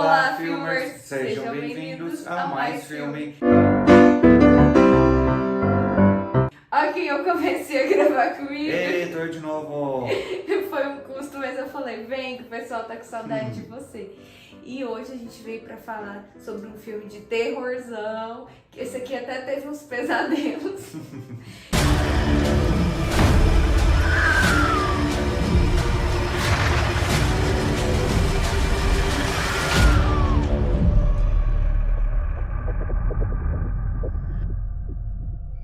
Olá, filmers! Sejam bem-vindos a mais filme. Ok, eu comecei a gravar comigo. Ei, tô eu de novo! Foi um custo, mas eu falei, vem que o pessoal tá com saudade de você. E hoje a gente veio pra falar sobre um filme de terrorzão, que esse aqui até teve uns pesadelos.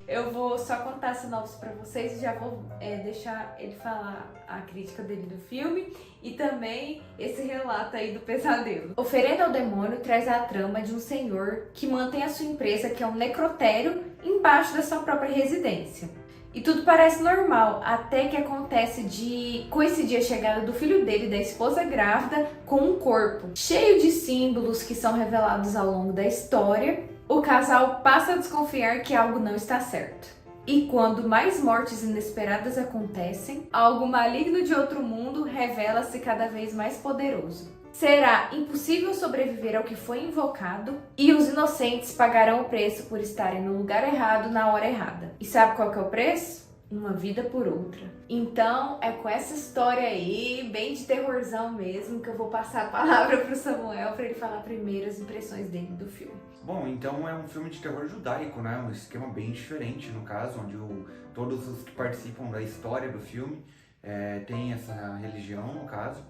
Eu vou só contar a sinopse pra vocês e já vou deixar ele falar a crítica dele do filme e também esse relato aí do pesadelo. Oferenda ao Demônio traz a trama de um senhor que mantém a sua empresa, que é um necrotério, embaixo da sua própria residência. E tudo parece normal, até que acontece de coincidir a chegada do filho dele e da esposa grávida com um corpo cheio de símbolos que são revelados ao longo da história. O casal passa a desconfiar que algo não está certo. E quando mais mortes inesperadas acontecem, algo maligno de outro mundo revela-se cada vez mais poderoso. Será impossível sobreviver ao que foi invocado e os inocentes pagarão o preço por estarem no lugar errado na hora errada. E sabe qual que é o preço? Uma vida por outra. Então, é com essa história aí, bem de terrorzão mesmo, que eu vou passar a palavra pro Samuel para ele falar primeiro as impressões dele do filme. Bom, então é um filme de terror judaico, né? Um esquema bem diferente, no caso, onde todos os que participam da história do filme têm essa religião, no caso.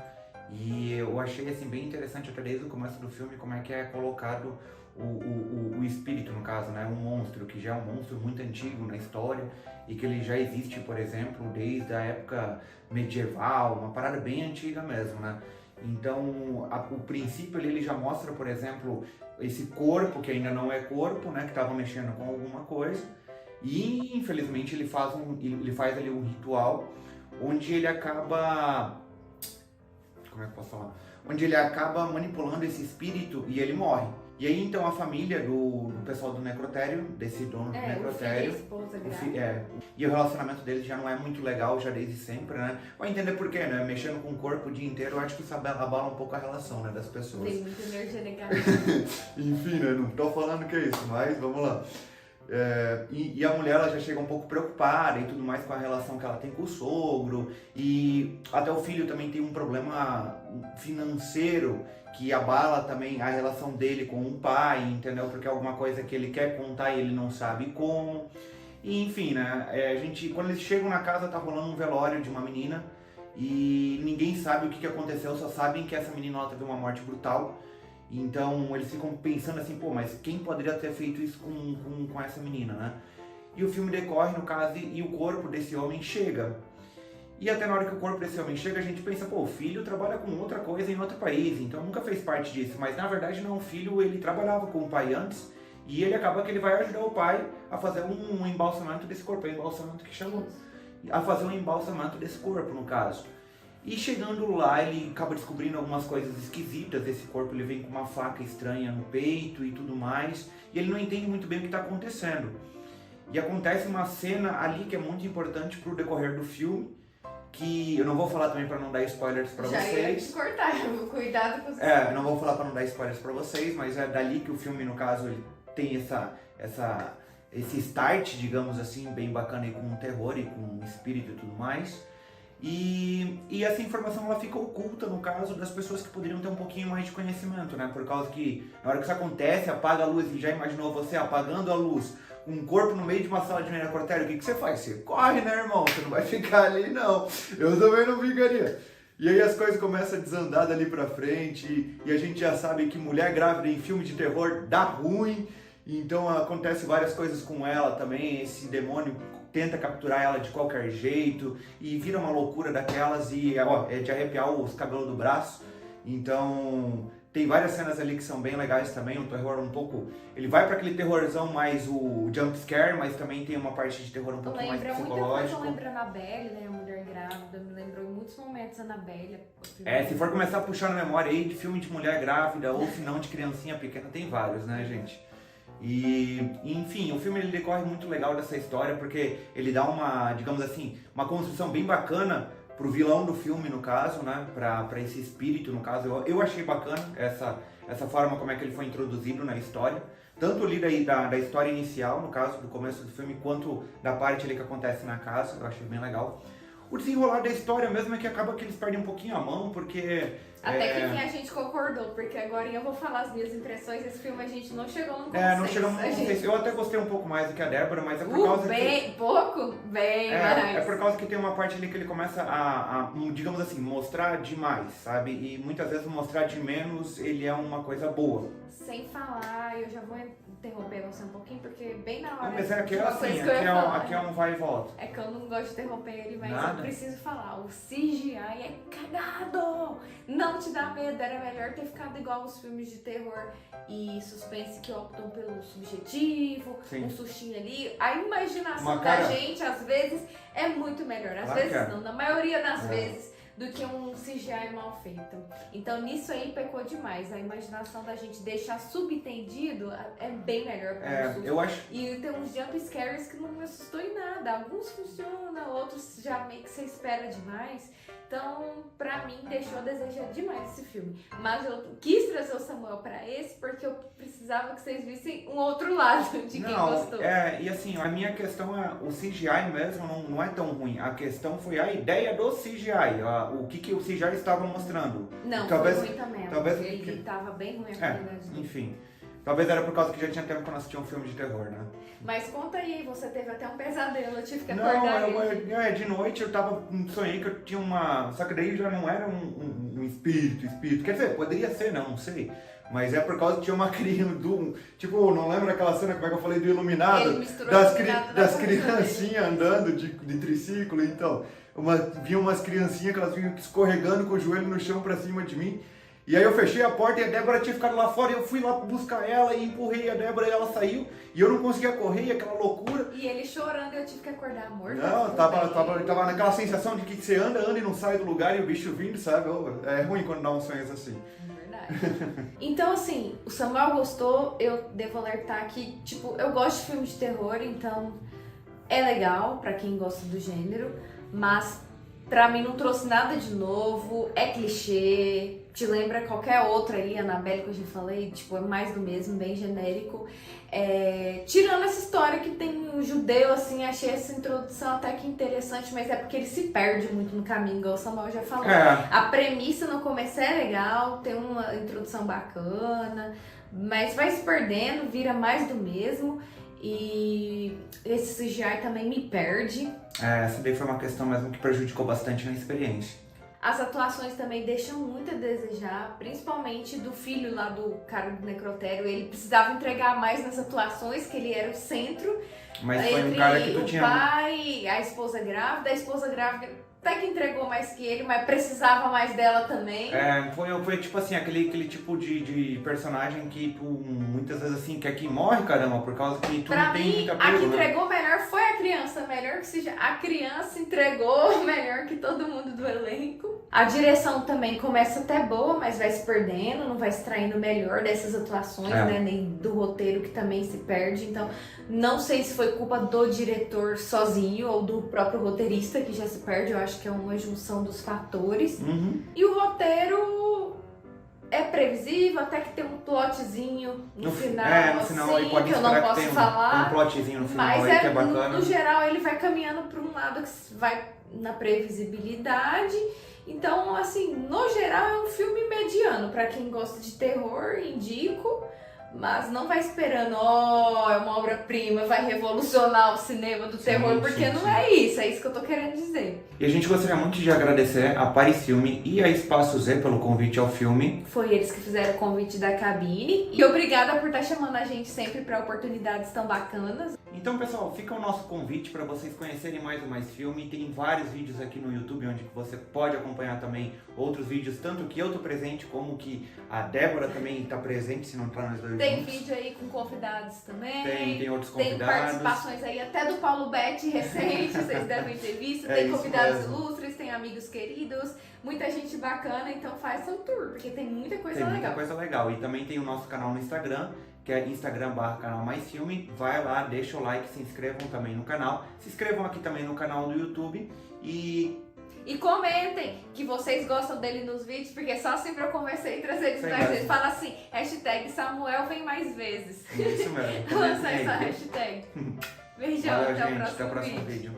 E eu achei assim bem interessante até desde o começo do filme como é que é colocado o espírito, no caso, né? Um monstro, que já é um monstro muito antigo na história e que ele já existe, por exemplo, desde a época medieval, uma parada bem antiga mesmo, né? Então, o princípio ele já mostra, por exemplo, esse corpo que ainda não é corpo, né? Que estava mexendo com alguma coisa e, infelizmente, ele faz ali um ritual onde ele acaba... Como é que eu posso falar? Onde ele acaba manipulando esse espírito e ele morre. E aí então a família do pessoal do necrotério, desse dono do necrotério, o filho, a esposa, e o relacionamento deles já não é muito legal, já desde sempre, né? Vai entender por quê, né? Mexendo com o corpo o dia inteiro, eu acho que isso abala um pouco a relação, né, das pessoas. Tem muita energia negativa. Enfim, né? Não tô falando que é isso, mas vamos lá. E a mulher ela já chega um pouco preocupada e tudo mais com a relação que ela tem com o sogro, e até o filho também tem um problema financeiro que abala também a relação dele com o pai, entendeu? Porque é alguma coisa que ele quer contar e ele não sabe como. E enfim, né? Quando eles chegam na casa tá rolando um velório de uma menina e ninguém sabe o que aconteceu, só sabem que essa menina ela teve uma morte brutal. Então eles ficam pensando assim, pô, mas quem poderia ter feito isso com essa menina, né? E o filme decorre, no caso, e o corpo desse homem chega. E até na hora que o corpo desse homem chega, a gente pensa, pô, o filho trabalha com outra coisa em outro país, então nunca fez parte disso. Mas na verdade não, o filho ele trabalhava com o pai antes e ele acaba que ele vai ajudar o pai a fazer um embalsamento desse corpo, é o embalsamento que chama, a fazer um embalsamento desse corpo, no caso. E chegando lá, ele acaba descobrindo algumas coisas esquisitas, esse corpo ele vem com uma faca estranha no peito e tudo mais, e ele não entende muito bem o que está acontecendo. E acontece uma cena ali que é muito importante para o decorrer do filme, que eu não vou falar também para não dar spoilers para vocês. Já ia te cortar, cuidado com os... Eu não vou falar para não dar spoilers para vocês, mas é dali que o filme, no caso, ele tem esse start, digamos assim, bem bacana aí com o terror e com o espírito e tudo mais. E essa informação ela fica oculta no caso das pessoas que poderiam ter um pouquinho mais de conhecimento, né? Por causa que na hora que isso acontece, apaga a luz, e já imaginou você apagando a luz, um corpo no meio de uma sala de necrotério, o que você faz? Você corre, né, irmão? Você não vai ficar ali, não. Eu também não ficaria. E aí as coisas começam a desandar dali pra frente, e a gente já sabe que mulher grávida em filme de terror dá ruim, então acontece várias coisas com ela também, esse demônio tenta capturar ela de qualquer jeito e vira uma loucura daquelas e é de arrepiar os cabelos do braço. Então tem várias cenas ali que são bem legais também, um terror um pouco... Ele vai para aquele terrorzão mais o jump scare, mas também tem uma parte de terror um pouquinho mais psicológico. Muita coisa lembra Annabelle, né? A mulher grávida, me lembrou em muitos momentos Annabelle. Se for começar a puxar na memória aí de filme de mulher grávida ou se não de criancinha pequena, tem vários, né, gente? E enfim, o filme ele decorre muito legal dessa história porque ele dá uma, digamos assim, uma construção bem bacana pro vilão do filme, no caso, né? Pra esse espírito, no caso. Eu achei bacana essa forma como é que ele foi introduzido na história. Tanto ali da história inicial, no caso, do começo do filme, quanto da parte ali que acontece na casa. Eu achei bem legal. O desenrolar da história mesmo é que acaba que eles perdem um pouquinho a mão, porque... Até que enfim a gente concordou, porque agora eu vou falar as minhas impressões. Esse filme a gente não chegou num consenso. Não chegamos num consenso. Eu até gostei um pouco mais do que a Débora, mas é por causa bem, que... pouco? Bem mais. É por causa que tem uma parte ali que ele começa a, digamos assim, mostrar demais, sabe? E muitas vezes mostrar de menos, ele é uma coisa boa. Sem falar, eu já vou interromper você um pouquinho, porque bem na hora... Não, mas aqui é uma assim, coisa que eu ia falar. aqui é um vai e volta. É que eu não gosto de interromper ele, mas Nada. eu preciso falar. O CGI é cagado! Não te dá medo, era melhor ter ficado igual os filmes de terror e suspense que optam pelo subjetivo, Sim. um sustinho ali. A imaginação Uma cara. da gente, às vezes, é muito melhor. Às Claro que vezes é. não, na maioria das vezes, do que um CGI mal feito. Então nisso aí pecou demais. A imaginação da gente deixar subentendido é bem melhor para um susto. Eu acho... E tem uns jump scares que não me assustou em nada. Alguns funcionam, outros já meio que você espera demais. Então, pra mim, deixou a desejar demais esse filme. Mas eu quis trazer o Samuel pra esse porque eu precisava que vocês vissem um outro lado de quem gostou. E assim, a minha questão é, o CGI mesmo não é tão ruim. A questão foi a ideia do CGI, o que o CGI estava mostrando. Não, talvez, foi ruim também. talvez Ele tava bem ruim a qualidade dele. Enfim. Talvez era por causa que já tinha tempo que eu não assistia um filme de terror, né? Mas conta aí, você teve até um pesadelo, eu tive que Não, acordar de noite eu sonhei que eu tinha uma... Só que daí já não era um espírito. Quer dizer, poderia ser, não sei. Mas é por causa que tinha uma criança tipo, não lembro daquela cena, como é que eu falei, do iluminado? Ele misturou Das criancinhas andando de triciclo, então. Vinha umas criancinhas que elas vinham escorregando com o joelho no chão pra cima de mim. E aí eu fechei a porta e a Débora tinha ficado lá fora e eu fui lá buscar ela e empurrei a Débora e ela saiu. E eu não conseguia correr, aquela loucura. E ele chorando, eu tive que acordar morto. Não, tava naquela sensação de que você anda e não sai do lugar e o bicho vindo, sabe? É ruim quando dá uns sonhos assim. Verdade. Então, assim, o Samuel gostou, eu devo alertar que, tipo, eu gosto de filme de terror, então é legal pra quem gosta do gênero, mas pra mim não trouxe nada de novo, é clichê, te lembra qualquer outra aí, Annabelle que eu já falei, tipo, é mais do mesmo, bem genérico. Tirando essa história que tem um judeu, assim, achei essa introdução até que interessante, mas é porque ele se perde muito no caminho, igual o Samuel já falou. A premissa no começo é legal, tem uma introdução bacana, mas vai se perdendo, vira mais do mesmo. E esse CGI também me perde. Essa daí foi uma questão mesmo que prejudicou bastante na experiência. As atuações também deixam muito a desejar, principalmente do filho lá do cara do necrotério. Ele precisava entregar mais nas atuações, que ele era o centro. Mas foi um cara que tu tinha... O pai, a esposa grávida até que entregou mais que ele, mas precisava mais dela também. Foi tipo assim, aquele tipo de personagem que tu muitas vezes assim quer que morre, caramba, por causa que tu pra não tem mim, muita a apego, que né? entregou melhor foi a criança, melhor que seja. A criança entregou melhor que todo mundo do elenco. A direção também começa até boa, mas vai se perdendo, não vai extraindo o melhor dessas atuações, né? Nem do roteiro que também se perde. Então, não sei se foi culpa do diretor sozinho ou do próprio roteirista que já se perde. Eu acho que é uma junção dos fatores. E o roteiro é previsível, até que tem um plotzinho no final, no final assim, aí pode que eu não esperar posso que tem falar. um plotzinho no final Mas aí que é bacana. no geral ele vai caminhando para um lado que vai na previsibilidade. Então, assim, no geral é um filme mediano. Para quem gosta de terror, indico. Mas não vai esperando, é uma obra-prima, vai revolucionar o cinema do terror, porque não é isso que eu tô querendo dizer. E a gente gostaria muito de agradecer a Paris Filme e a Espaço Z pelo convite ao filme. Foi eles que fizeram o convite da cabine. E obrigada por estar chamando a gente sempre para oportunidades tão bacanas. Então, pessoal, fica o nosso convite para vocês conhecerem mais o Mais Filme. Tem vários vídeos aqui no YouTube onde você pode acompanhar também outros vídeos, tanto que eu tô presente como que a Débora também tá presente, se não tá nós dois Tem juntos. vídeo aí com convidados também. Tem outros Tem convidados. participações aí até do Paulo Betti recente, vocês devem ter visto. Tem convidados mesmo. ilustres, tem amigos queridos, muita gente bacana, então faz seu tour, porque tem muita coisa Tem legal. muita coisa legal. E também tem o nosso canal no Instagram, que é Instagram/canal Mais Filme. Vai lá, deixa o like, se inscrevam também no canal. Se inscrevam aqui também no canal do YouTube. E E comentem que vocês gostam dele nos vídeos, porque só assim pra eu comecei a trazer eles mais vezes. Fala assim, hashtag Samuel vem mais vezes. Isso mesmo. Lança essa hashtag. Beijão, Valeu, até gente. Até o o próximo vídeo. vídeo.